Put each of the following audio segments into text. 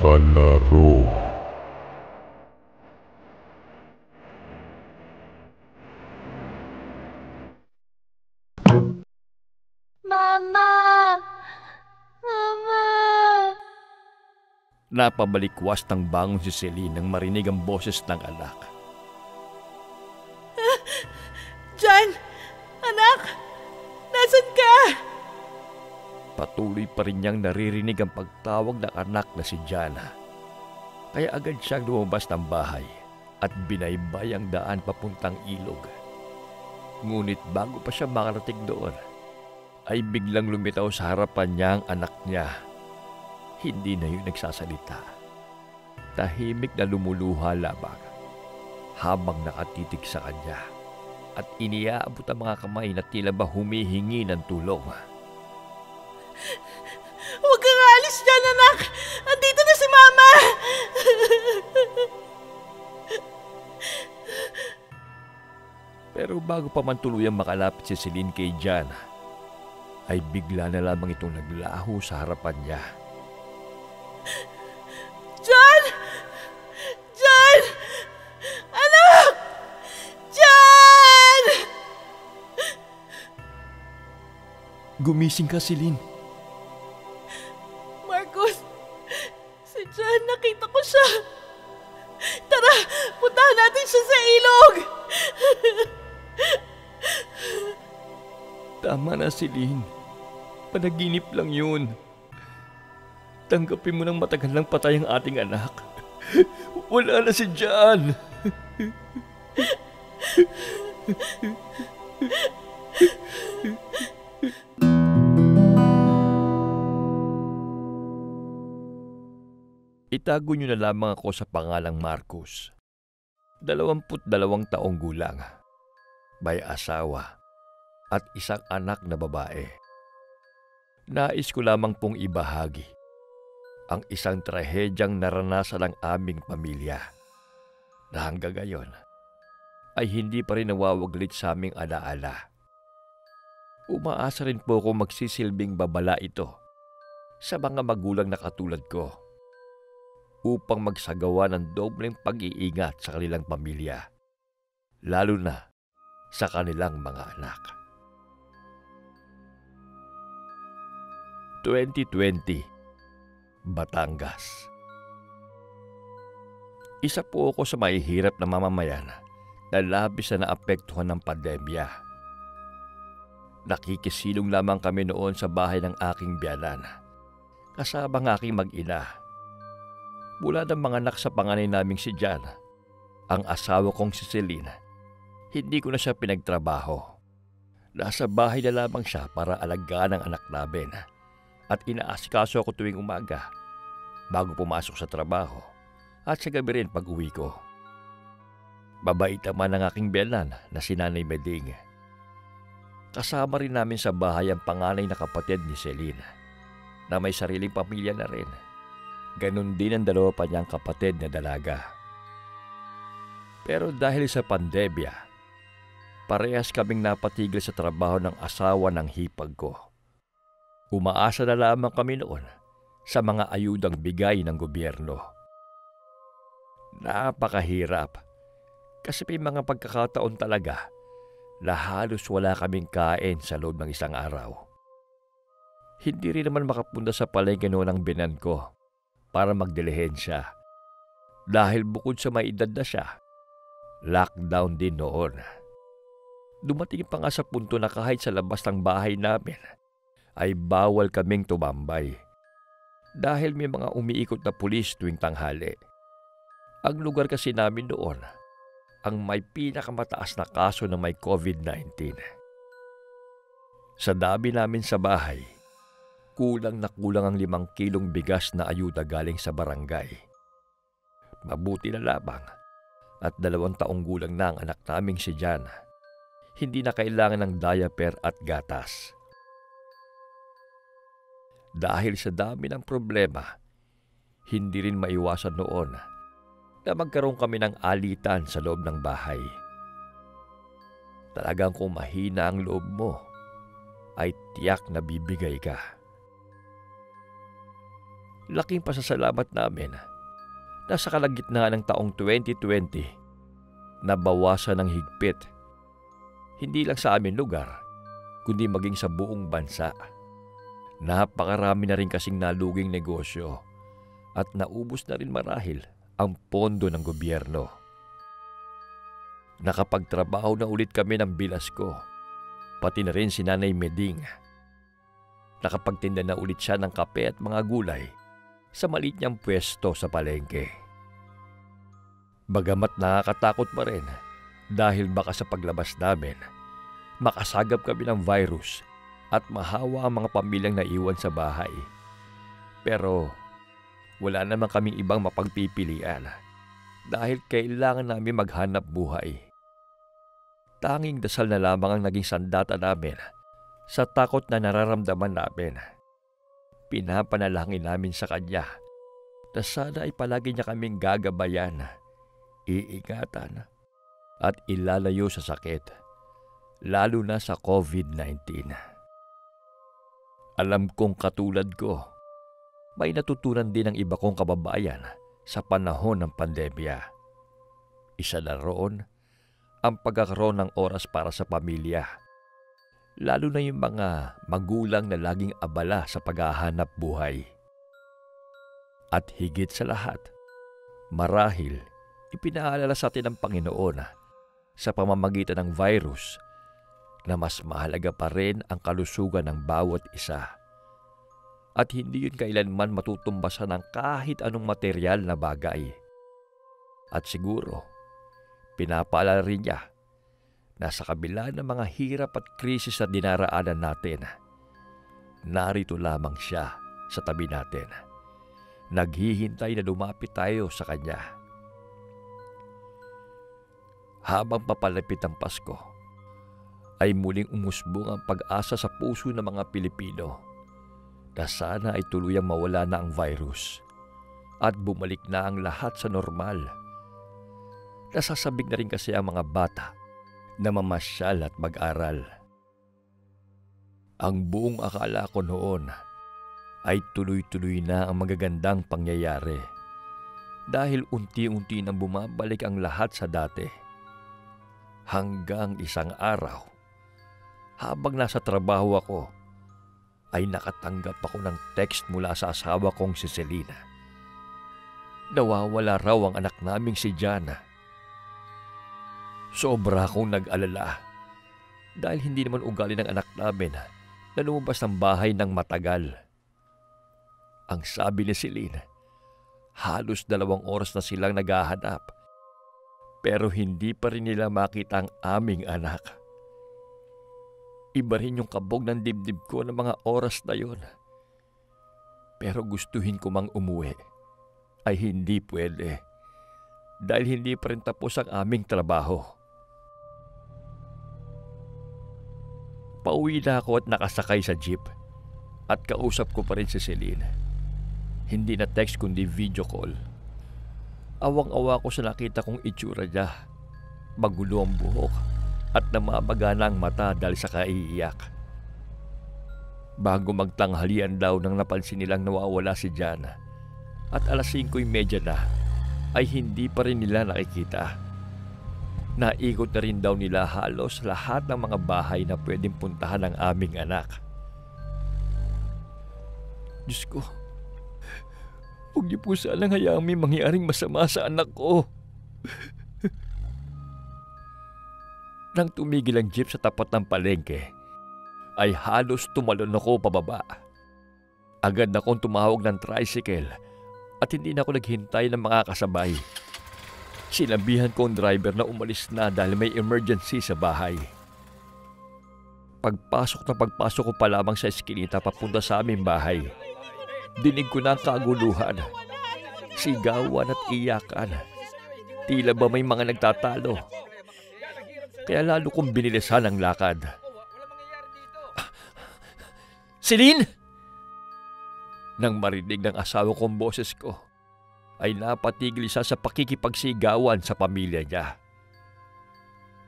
kalaro. Mama! Mama! Napabalikwas ng bangon si Celine nang marinig ang boses ng anak. John! Anak! Nasaan ka? Patuloy pa rin niyang naririnig ang pagtawag ng anak na si Jana. Kaya agad siyang lumabas ng bahay at binaybay ang daan papuntang ilog. Ngunit bago pa siya makarating doon, ay biglang lumitaw sa harapan niya ang anak niya. Hindi na yun nagsasalita. Tahimik na lumuluha lamang habang nakatitig sa kanya at iniaabot ang mga kamay na tila ba humihingi ng tulong. Huwag kang alis dyan, anak! Andito na si Mama! Pero bago pa man tuluyang makalapit si Celine kay Jan, ay bigla na lamang itong naglaho sa harapan niya. John! John! Anak! John! Gumising ka, Celine. Marcos, si John, nakita ko siya. Tara, puntahan natin siya sa ilog. Tama na, Celine. Panaginip lang yun. Tanggapin mo ng matagal lang patay ang ating anak. Wala na si Jan. Itago niyo na lamang ako sa pangalang Marcos. 22 taong gulang. May asawa at isang anak na babae. Nais ko lamang pong ibahagi ang isang trahedyang naranasan ng aming pamilya na hanggang ngayon ay hindi pa rin nawawaglit sa aming alaala. Umaasa rin po kung magsisilbing babala ito sa mga magulang na katulad ko upang magsagawa ng dobleng pag-iingat sa kanilang pamilya, lalo na sa kanilang mga anak. 2020, Batangas. Isa po ako sa mahihirap na mamamayan na labis na naapektuhan ng pandemya. Nakikisilong lamang kami noon sa bahay ng aking biyanan, kasama ng aking mag-ina. Mula ng mga anak sa panganay naming si Jan, ang asawa kong si Celine, hindi ko na siya pinagtrabaho. Nasa bahay na lamang siya para alagaan ang anak namin at inaasikaso ako tuwing umaga bago pumasok sa trabaho at sa gabi rin pag uwi ko. Babait naman ang aking biyanan na si Nanay Meding. Kasama rin namin sa bahay ang panganay na kapatid ni Celine na may sariling pamilya na rin. Ganon din ang dalawa pa niyang kapatid na dalaga. Pero dahil sa pandemya, parehas kaming napatigil sa trabaho ng asawa ng hipag ko. Umaasa na lamang kami noon sa mga ayudang bigay ng gobyerno. Napakahirap kasi may mga pagkakataon talaga na halos wala kaming kain sa loob ng isang araw. Hindi rin naman makapunta sa palengke noon ang binan ko para magdilihensya dahil bukod sa may edad na siya, lockdown din noon. Dumating pa nga sa punto na kahit sa labas ng bahay namin ay bawal kaming tumambay dahil may mga umiikot na pulis tuwing tanghali. Ang lugar kasi namin noon ang may pinakamataas na kaso na may COVID-19. Sa dami namin sa bahay, kulang na kulang ang 5 kilong bigas na ayuda galing sa barangay. Mabuti na lamang at 2 taong gulang na ang anak naming si Jan. Hindi na kailangan ng diaper at gatas. Dahil sa dami ng problema, hindi rin maiwasan noon na magkaroon kami ng alitan sa loob ng bahay. Talagang kung mahina ang loob mo, ay tiyak na bibigay ka. Laking pasasalamat namin na sa kalagitnaan ng taong 2020, nabawasan ng higpit. Hindi lang sa aming lugar, kundi maging sa buong bansa. Napakarami na rin kasing naluging negosyo at naubos na rin marahil ang pondo ng gobyerno. Nakapagtrabaho na ulit kami ng bilas ko, pati na rin si Nanay Meding. Nakapagtinda na ulit siya ng kape at mga gulay sa maliit niyang pwesto sa palengke. Bagamat nakakatakot pa rin dahil baka sa paglabas namin, makasagap kami ng virus at mahawa ang mga pamilyang naiwan sa bahay. Pero wala naman kaming ibang mapagpipilian dahil kailangan namin maghanap buhay. Tanging dasal na lamang ang naging sandata namin sa takot na nararamdaman namin. Pinapanalangin namin sa Kanya na sana ay palagi niya kaming gagabayan, iingatan at ilalayo sa sakit, lalo na sa COVID-19. Alam kong katulad ko, may natutunan din ang iba kong kababayan sa panahon ng pandemya. Isa na roon ang pagkakaroon ng oras para sa pamilya, lalo na yung mga magulang na laging abala sa paghahanap buhay. At higit sa lahat, marahil ipinaalala sa atin ng Panginoon sa pamamagitan ng virus na mas mahalaga pa rin ang kalusugan ng bawat isa. At hindi yun kailanman matutumbasan ng kahit anong material na bagay. At siguro, pinapaalala rin niya na sa kabila ng mga hirap at krisis na dinaraanan natin, narito lamang siya sa tabi natin. Naghihintay na lumapit tayo sa Kanya. Habang papalapit ang Pasko, ay muling umusbong ang pag-asa sa puso ng mga Pilipino na sana ay tuluyang mawala na ang virus at bumalik na ang lahat sa normal. Nasasabik na rin kasi ang mga bata na mamasyal at mag-aral. Ang buong akala ko noon ay tuloy-tuloy na ang magagandang pangyayari dahil unti-unti nang bumabalik ang lahat sa dati. Hanggang isang araw, habang nasa trabaho ako, ay nakatanggap ako ng text mula sa asawa kong si Selena. Nawawala raw ang anak naming si Jana. Sobra akong nag-alala dahil hindi naman ugali ng anak namin na lumabas ng bahay ng matagal. Ang sabi ni Selena, halos 2 oras na silang naghahanap pero hindi pa rin nila makita ang aming anak. Iba rin yung kabog ng dibdib ko ng mga oras na yon. Pero gustuhin ko mang umuwi ay hindi pwede dahil hindi pa rin tapos ang aming trabaho. Pauwi na ako at nakasakay sa jeep at kausap ko pa rin si Celine. Hindi na text kundi video call. Awang-awa ko sa nakita kong itsura niya. Magulo ang buhok at namamagana ang mata dahil sa kaiiyak. Bago magtanghalian daw nang napansin nilang nawawala si Jana at 5:30 na ay hindi pa rin nila nakikita. Naikot na rin daw nila halos lahat ng mga bahay na pwedeng puntahan ng aming anak. Diyos ko, huwag niyo po sanang hayaang may mangyaring masama sa anak ko. Nang tumigil ang jeep sa tapat ng palengke, ay halos tumalon ako pababa. Agad na akong tumawag ng tricycle at hindi na ako naghintay ng mga kasabay. Sinabihan ko ang driver na umalis na dahil may emergency sa bahay. Pagpasok ko pa lamang sa eskinita papunta sa aming bahay, dinig ko na ang kaguluhan, sigawan at iyakan. Tila ba may mga nagtatalo? Kaya lalo kong binilisan ang lakad. Celine! Nang marinig ng asawa kong boses ko, ay napatigil siya sa pakikipagsigawan sa pamilya niya.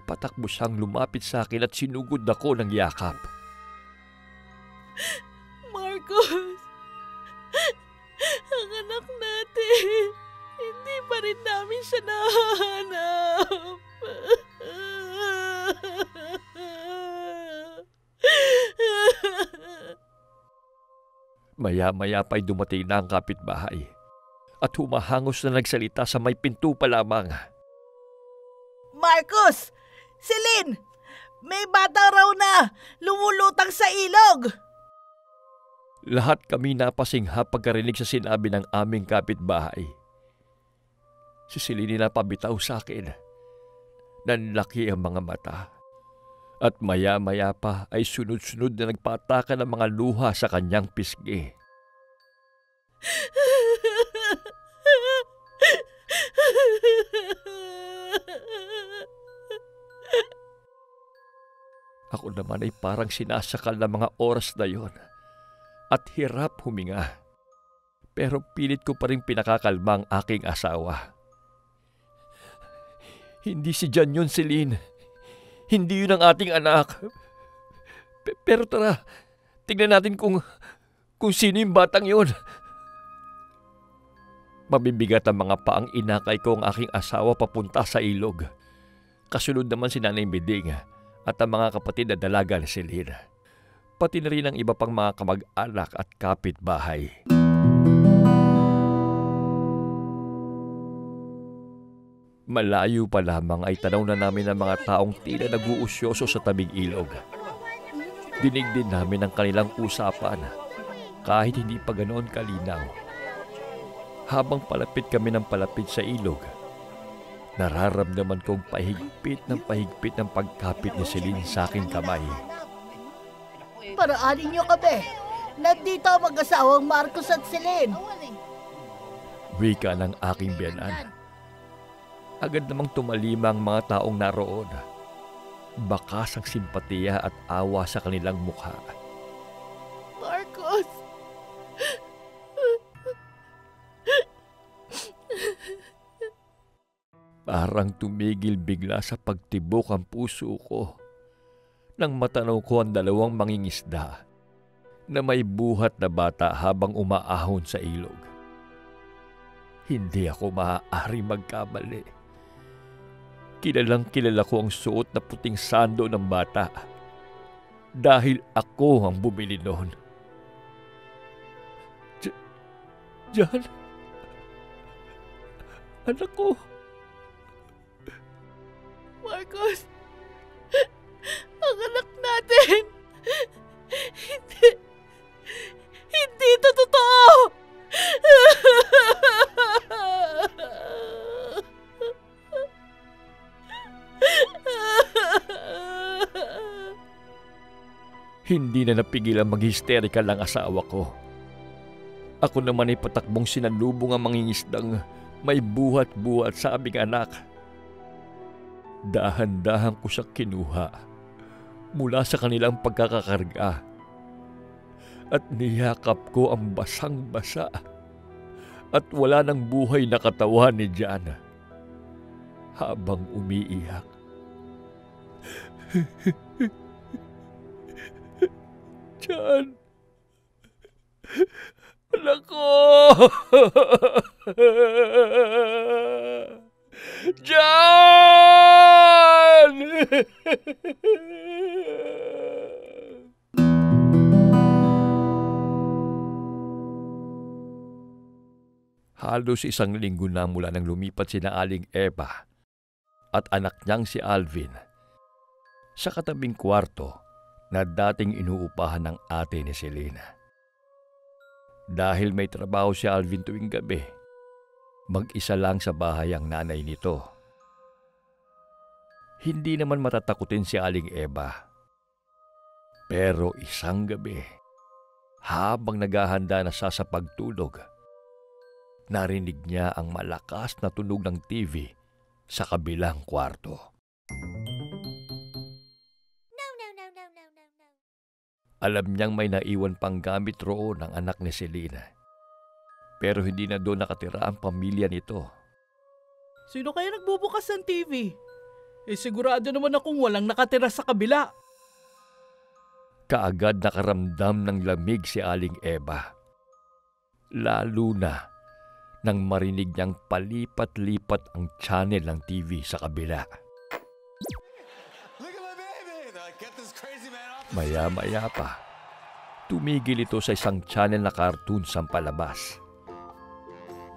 Patakbo siyang lumapit sa akin at sinugod ako ng yakap. Marcos! Maya-maya pa'y dumating na ang kapitbahay at humahangos na nagsalita sa may pinto pa lamang. Marcos! Celine! May bata raw na lumulutang sa ilog! Lahat kami napasingha pagkarinig sa sinabi ng aming kapitbahay. Si Celine na pabitaw sa akin. Nanlaki ang mga mata. At maya-maya pa ay sunod-sunod na nagpatakan ng mga luha sa kanyang pisngi. Ako naman ay parang sinasakal ng mga oras na yon at hirap huminga. Pero pilit ko pa rin pinakakalma ang aking asawa. Hindi si John yun, Celine. Hindi yun ang ating anak. Pero tara, tingnan natin kung sino yung batang yun. Mabibigat ang mga paang inakay ko ang aking asawa papunta sa ilog. Kasunod naman si Nanay Biding at ang mga kapatid na dalaga ni Celine. Pati na rin ang iba pang mga kamag-anak at kapitbahay. Malayo pa lamang ay tanaw na namin ang mga taong tila nag-uusyoso sa tabing ilog. Dinig din namin ang kanilang usapan kahit hindi pa ganoon kalinaw. Habang palapit kami ng palapit sa ilog, nararamdaman kong pahigpit ng pagkapit ni Celine sa aking kamay. Paraanin niyo kami. Nandito ang mag-asawang Marcos at Celine. Wika ng aking biyanan. Agad namang tumalima ang mga taong naroon. Bakas ang simpatiya at awa sa kanilang mukha. Marcos! Parang tumigil bigla sa pagtibok ang puso ko nang matanaw ko ang dalawang mangingisda na may buhat na bata habang umaahon sa ilog. Hindi ako maaari magkamali. Kilalang-kilala ko ang suot na puting sando ng bata dahil ako ang bumili noon. Jan, anak ko. Marcos, ang anak natin. Hindi ito totoo. Hindi na napigilan mag-hysterical ang asawa ko. Ako naman ay patakbong sinalubong ang mangingisdang may buhat-buhat sa aming anak. Dahan-dahan ko siya kinuha mula sa kanilang pagkakakarga at niyakap ko ang basang-basa at wala ng buhay na katawan ni Jan habang umiiyak. Jan, anak ko! Jan! Halos isang linggo na mula nang lumipat sina Aling Eva at anak niyang si Alvin sa katabing kwarto na dating inuupahan ng ate ni Selena. Dahil may trabaho si Alvin tuwing gabi, mag-isa lang sa bahay ang nanay nito. Hindi naman matatakutin si Aling Eva. Pero isang gabi, habang naghahanda na siya sa pagtulog, narinig niya ang malakas na tunog ng TV sa kabilang kwarto. Alam niyang may naiwan pang gamit roon ng anak ni Selena. Pero hindi na doon nakatira ang pamilya nito. Sino kaya nagbubukas ng TV? Sigurado naman akong walang nakatira sa kabila. Kaagad nakaramdam ng lamig si Aling Eva. Lalo na nang marinig niyang palipat-lipat ang channel ng TV sa kabila. Maya-maya pa Tumigil ito sa isang channel na cartoon sa palabas.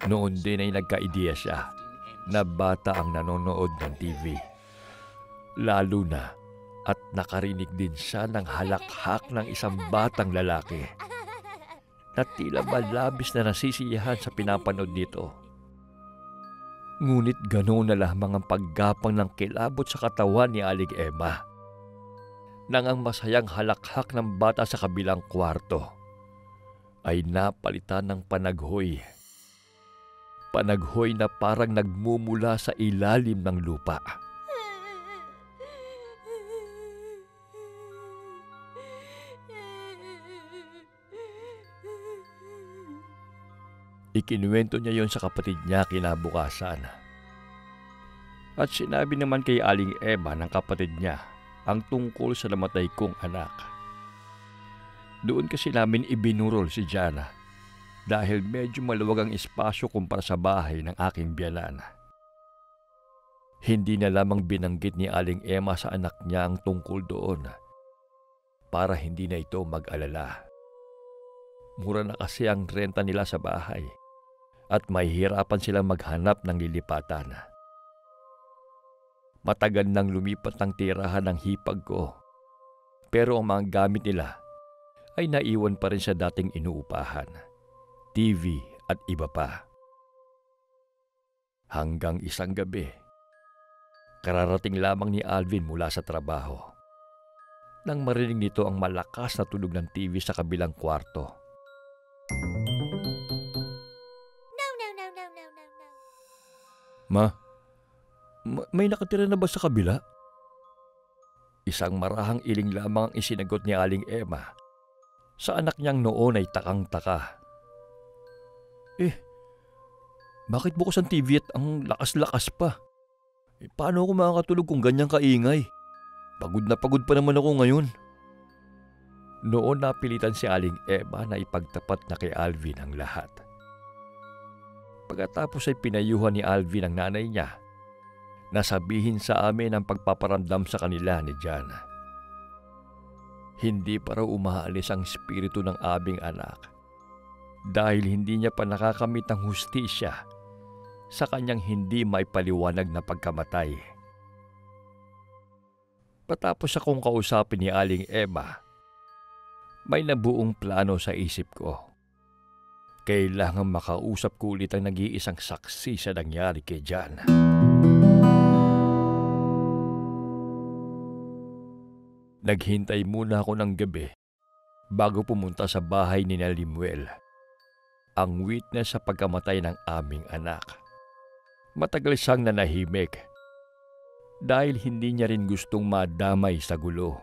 Noon din ay nagka-ideya siya na bata ang nanonood ng TV. Lalo na at nakarinig din siya ng halakhak ng isang batang lalaki na tila ba labis na nasisiyahan sa pinapanood nito. Ngunit ganoon na lamang ang paggapang ng kilabot sa katawan ni Aling Emma nang ang masayang halakhak ng bata sa kabilang kwarto ay napalitan ng panaghoy. Panaghoy na parang nagmumula sa ilalim ng lupa. Ikinuwento niya yon sa kapatid niya kinabukasan. At sinabi naman kay Aling Emma ng kapatid niya ang tungkol sa namatay kong anak. Doon kasi namin ibinurol si Jana dahil medyo maluwag ang espasyo kumpara sa bahay ng aking biyanan. Hindi na lamang binanggit ni Aling Emma sa anak niya ang tungkol doon para hindi na ito mag-alala. Mura na kasi ang renta nila sa bahay at mahihirapan silang maghanap ng lilipatan. Matagal nang lumipat ang tirahan ng hipag ko, pero ang mga gamit nila ay naiwan pa rin sa dating inuupahan, TV at iba pa. Hanggang isang gabi, kararating lamang ni Alvin mula sa trabaho nang marinig nito ang malakas na tunog ng TV sa kabilang kwarto. May nakatira na ba sa kabila? Isang marahang iling lamang ang isinagot ni Aling Emma. Sa anak niyang noon ay takang-taka. Bakit bukas ang TV at ang lakas-lakas pa? Paano ako makakatulog kung ganyang kaingay? Pagod na pagod pa naman ako ngayon. Noon napilitan si Aling Emma na ipagtapat na kay Alvin ang lahat. Pagkatapos ay pinayuhan ni Alvin ang nanay niya na sabihin sa amin ang pagpaparamdam sa kanila ni Jana. Hindi pa raw umaalis ang espiritu ng aming anak dahil hindi niya pa nakakamit ang hustisya sa kanyang hindi maipaliwanag na pagkamatay. Patapos akong kausapin ni Aling Emma, may nabuong plano sa isip ko. Kailangan makausap ko ulit ang nag-iisang saksi sa nangyari kay Jana. Naghintay muna ako ng gabi bago pumunta sa bahay ni Limuel, ang witness sa pagkamatay ng aming anak. Matagal siyang nanahimik dahil hindi niya rin gustong madamay sa gulo.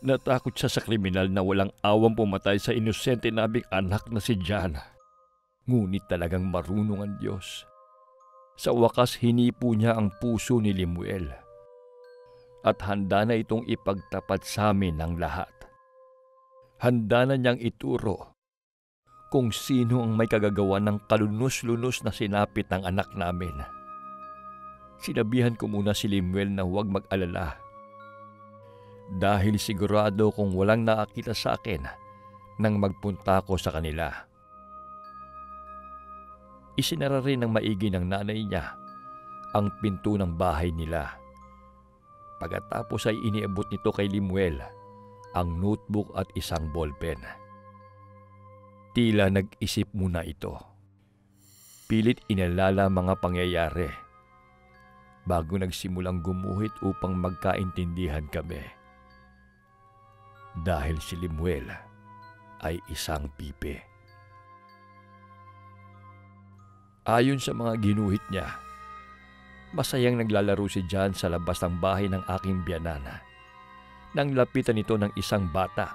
Natakot siya sa kriminal na walang awang pumatay sa inosente naming anak na si Jana. Ngunit talagang marunong ang Diyos. Sa wakas hinipo niya ang puso ni Limuel at handa na itong ipagtapat sa amin ng lahat. Handa na niyang ituro kung sino ang may kagagawa ng kalunos-lunos na sinapit ng anak namin. Sinabihan ko muna si Limuel na huwag mag-alala dahil sigurado kung walang nakakita sa akin nang magpunta ko sa kanila. Isinara rin ng maigi ng nanay niya ang pinto ng bahay nila. Pagkatapos ay iniabot nito kay Limuel ang notebook at isang ballpen. Tila nag-isip muna ito. Pilit inalala mga pangyayari bago nagsimulang gumuhit upang magkaintindihan kami. Dahil si Limuel ay isang pipi. Ayon sa mga ginuhit niya, masayang naglalaro si John sa labas ng bahay ng aking biyanana nang lapitan nito ng isang bata,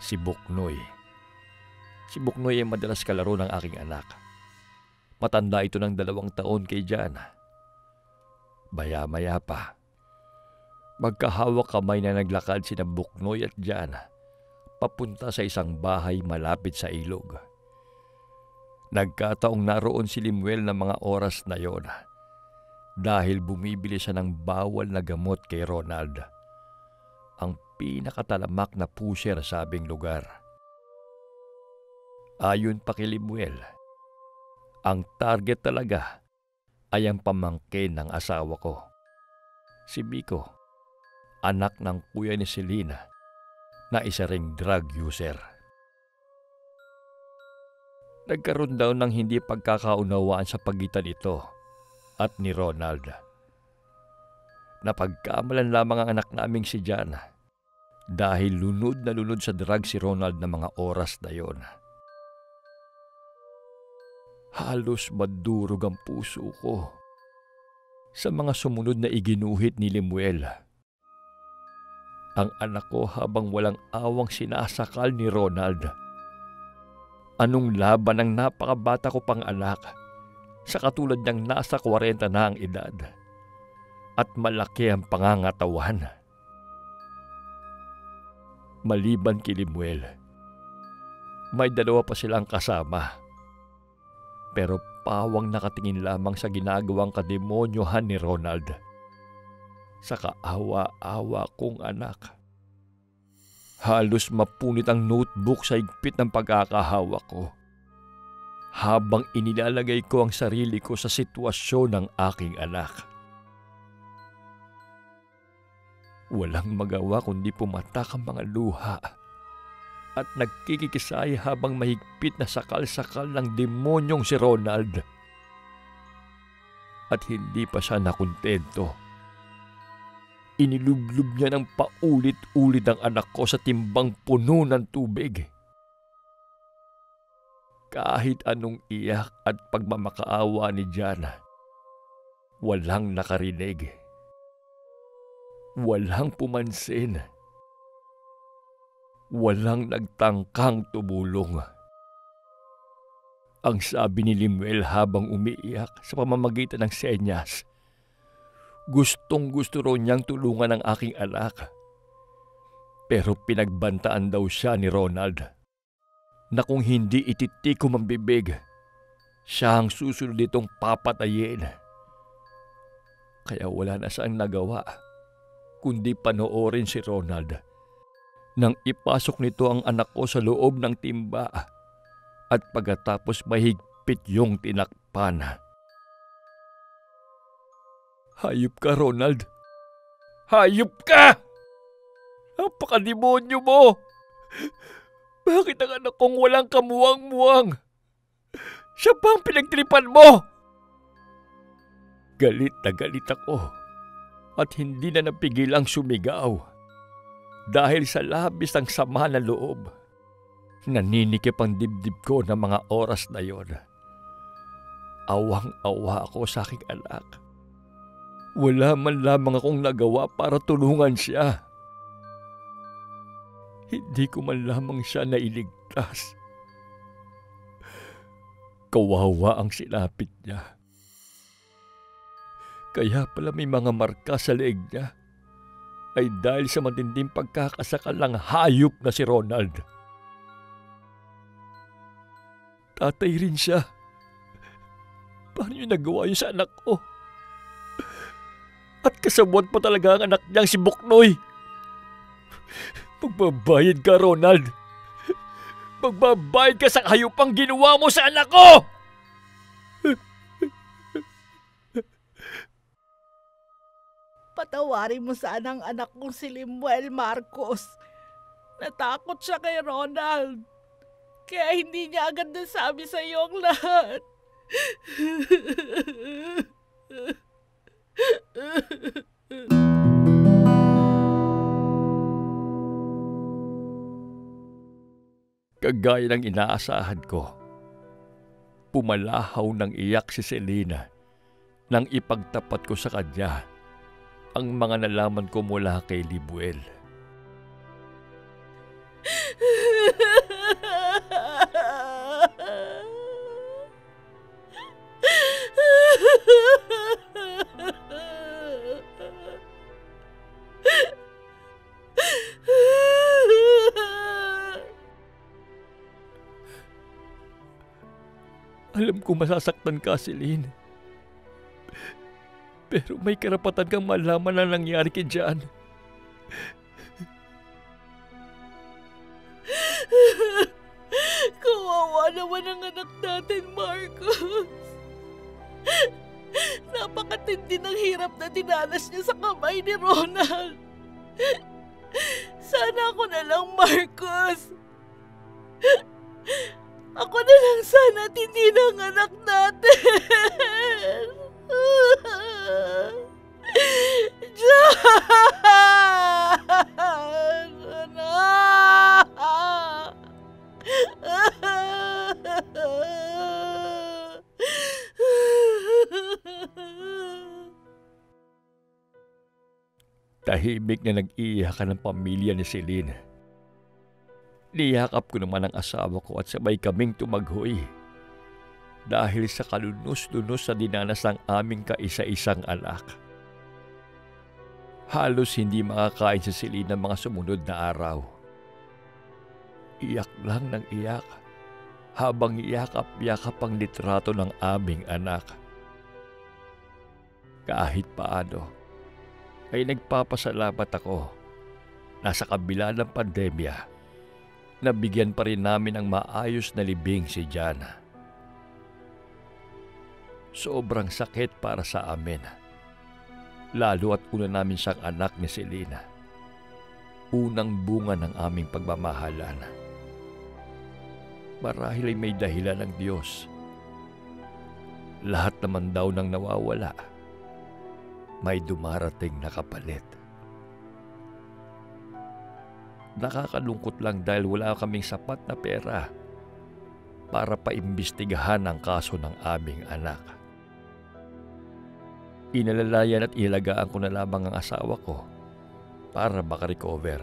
si Buknoy. Si Buknoy ay madalas kalaro ng aking anak. Matanda ito ng 2 taon kay John. Baya-maya pa, magkahawak kamay na naglakad sina Buknoy at John papunta sa isang bahay malapit sa ilog. Nagkataong naroon si Limuel ng mga oras na yon dahil bumibili siya ng bawal na gamot kay Ronald, ang pinakatalamak na pusher sa aming lugar. Ayon pa kay Limuel, ang target talaga ay ang pamangkin ng asawa ko, si Biko, anak ng kuya ni Selena na isa ring drug user. Nagkaroon daw ng hindi pagkakaunawaan sa pagitan ito at ni Ronald. Napagkamalan lamang ang anak naming si Jan dahil lunod na lunod sa drug si Ronald na mga oras na yon. Halos madurog ang puso ko sa mga sumunod na iginuhit ni Limuel. Ang anak ko habang walang awang sinasakal ni Ronald. Anong laban ng napakabata ko pang anak sa katulad niyang nasa 40 na ang edad at malaki ang pangangatawan. Maliban kay Limuel, may dalawa pa silang kasama. Pero pawang nakatingin lamang sa ginagawang kademonyohan ni Ronald. Sa kaawa-awa kong anak. Halos mapunit ang notebook sa higpit ng pagkakahawak ko. Habang inilalagay ko ang sarili ko sa sitwasyon ng aking anak. Walang magawa kundi pumatak ang mga luha at nagkikikisay habang mahigpit na sakal-sakal ng demonyong si Ronald. At hindi pa siya nakontento. Inilublob niya ng paulit-ulit ang anak ko sa timbang puno ng tubig. Kahit anong iyak at pagmamakaawa ni Jana, walang nakarinig. Walang pumansin. Walang nagtangkang tumulong. Ang sabi ni Limuel habang umiiyak sa pamamagitan ng senyas, gustong-gusto raw niyang tulungan ang aking anak. Pero pinagbantaan daw siya ni Ronald na kung hindi ititikom ang bibig, siya ang susunod itong papatayin. Kaya wala na siyang nagawa kundi panoorin si Ronald nang ipasok nito ang anak ko sa loob ng timba at pagkatapos mahigpit yung tinakpan. Hayop ka, Ronald! Hayop ka! Napakademonyo mo! Bakit ang anak kong walang kamuwang-muwang? Siya pa ang pinagtripan mo! Galit na galit ako at hindi na napigilang sumigaw dahil sa labis ng sama na loob. Naninikip ang dibdib ko ng mga oras na yon. Awang-awa ako sa aking anak. Wala man lamang akong nagawa para tulungan siya. Hindi ko man lamang siya nailigtas. Kawawa ang sinapit niya. Kaya pala may mga marka sa leeg niya ay dahil sa matinding pagkakasakal ng hayop na si Ronald. Tatay rin siya. Paano niyo nagawa yun sa anak ko? At kasabwat pa talaga ang anak niyang si Buknoy. Magbabayad ka, Ronald. Magbabayad ka sa hayupang ginawa mo sa anak ko! Patawarin mo sana ang anak kong si Limuel Marcos. Natakot siya kay Ronald. Kaya hindi niya agad nasabi sa iyo ang lahat. Kagaya ng inaasahan ko, pumalahaw ng iyak si Selena nang ipagtapat ko sa kanya ang mga nalaman ko mula kay Limuel. Alam ko masasaktan ka, Celine. Pero may karapatan kang malaman na nangyari kay Jan. Kawawa naman ang anak natin, Marcos. Napakatindi ng hirap na dinanas niya sa kamay ni Ronald. Sana ako na lang, Marcos. Ako na lang sana at hindi ng anak natin. John! Anak! Tahimik na nag-iiyakan ng pamilya ni Celine. Niyakap ko naman ang asawa ko at sabay kaming tumaghoy. Dahil sa kalunos-lunos sa dinanas ng aming kaisa-isang anak. Halos hindi makakain si Celine ng mga sumunod na araw. Iyak lang ng iyak habang iyakap-yakap ang litrato ng aming anak. Kahit paano, ay nagpapasalamat ako na sa kabila ng pandemya, nabigyan pa rin namin ng maayos na libing si Jana. Sobrang sakit para sa amin. Lalo at una namin siyang anak ni Selena. Unang bunga ng aming pagmamahalan. Marahil ay may dahilan ng Diyos. Lahat naman daw nang nawawala, may dumarating na kapalit. Nakakalungkot lang dahil wala kaming sapat na pera para paimbestigahan ang kaso ng aming anak. Inalalayan at ilagaan ko na lamang ang asawa ko para makarecover.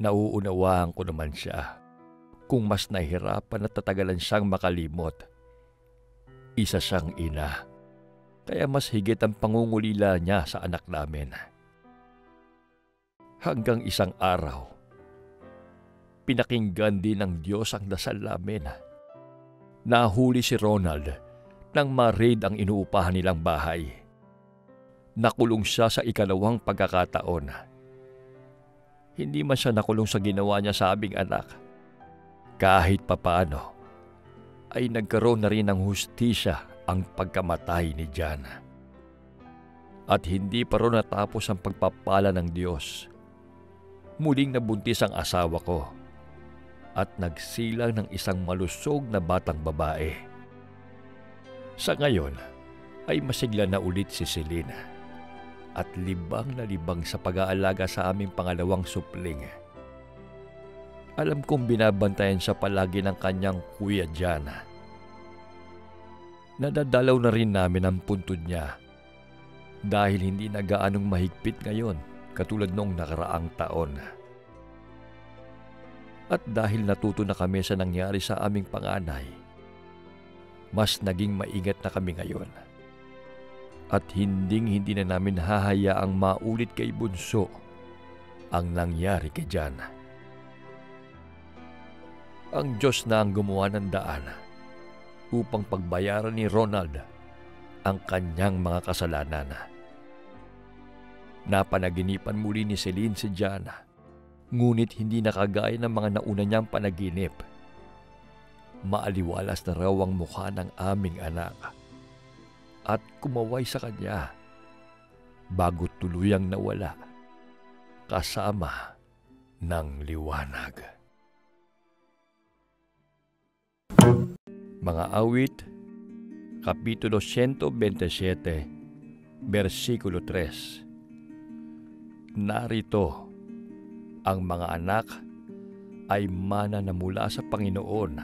Nauunawaan ko naman siya kung mas nahihirapan at tatagalan siyang makalimot. Isa siyang ina, kaya mas higit ang pangungulila niya sa anak namin. Hanggang isang araw, pinakinggan din ng Diyos ang dasal namin. Nahuli si Ronald nang ma-raid ang inuupahan nilang bahay. Nakulong siya sa ikalawang pagkakataon. Hindi man siya nakulong sa ginawa niya sa aming anak. Kahit papaano, ay nagkaroon na rin ng hustisya ang pagkamatay ni Jana. At hindi pa rin natapos ang pagpapala ng Diyos. Muling nabuntis ang asawa ko at nagsilang ng isang malusog na batang babae. Sa ngayon ay masigla na ulit si Celine at libang na libang sa pag-aalaga sa aming pangalawang supling. Alam kong binabantayan siya palagi ng kanyang kuya Jana. Nadadalaw na rin namin ang puntod niya dahil hindi na gaanong mahigpit ngayon katulad noong nakaraang taon. At dahil natuto na kami sa nangyari sa aming panganay, mas naging maingat na kami ngayon. At hindi na namin hahayaang maulit kay Bunso ang nangyari kay Jana. Ang Diyos na ang gumawa ng daan upang pagbayaran ni Ronald ang kanyang mga kasalanan. Napanaginipan muli ni Celine si Jana, ngunit hindi nakagaya ng mga nauna niyang panaginip. Maaliwalas na raw ang mukha ng aming anak at kumaway sa kanya bago tuluyang nawala kasama ng liwanag. Mga awit, Kapitulo 127, versikulo 3. Narito, ang mga anak ay mana na mula sa Panginoon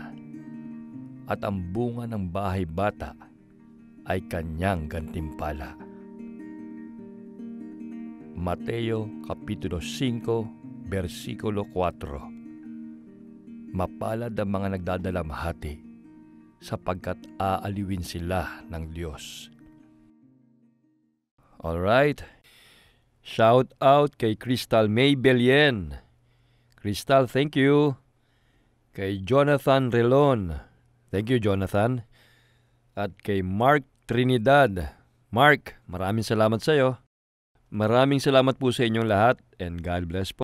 at ang bunga ng bahay bata ay kanyang gantimpala. Mateo Kapitulo 5, versikulo 4. Mapalad ang mga nagdadalamhati sapagkat aaliwin sila ng Diyos. Alright. Shout out kay Crystal May Belien. Crystal, thank you. Kay Jonathan Relon. Thank you, Jonathan. At kay Mark Trinidad. Mark, maraming salamat sa iyo. Maraming salamat po sa inyong lahat and God bless po.